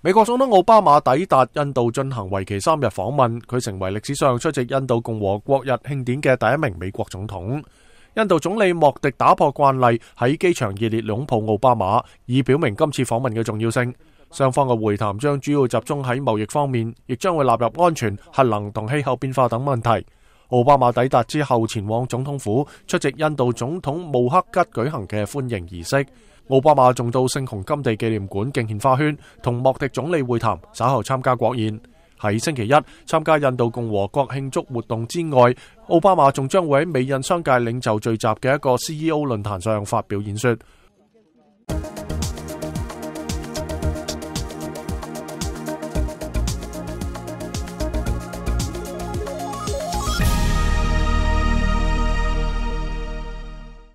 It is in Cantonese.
美國總統奧巴馬抵達印度進行為期3日訪問，佢成為歷史上出席印度共和國日慶典嘅第一名美國總統。印度總理莫迪打破慣例喺機場熱烈擁抱奧巴馬，以表明今次訪問嘅重要性。雙方嘅會談將主要集中喺貿易方面，亦將會納入安全、核能同氣候變化等問題。奧巴馬抵達之後前往總統府出席印度總統穆克吉舉行嘅歡迎儀式。奧巴馬仲到聖雄甘地紀念館敬獻花圈，同莫迪總理會談，稍後參加國宴。喺星期一參加印度共和國慶祝活動之外，奧巴馬仲將會喺美印商界領袖聚集嘅一個 CEO 論壇上發表演說。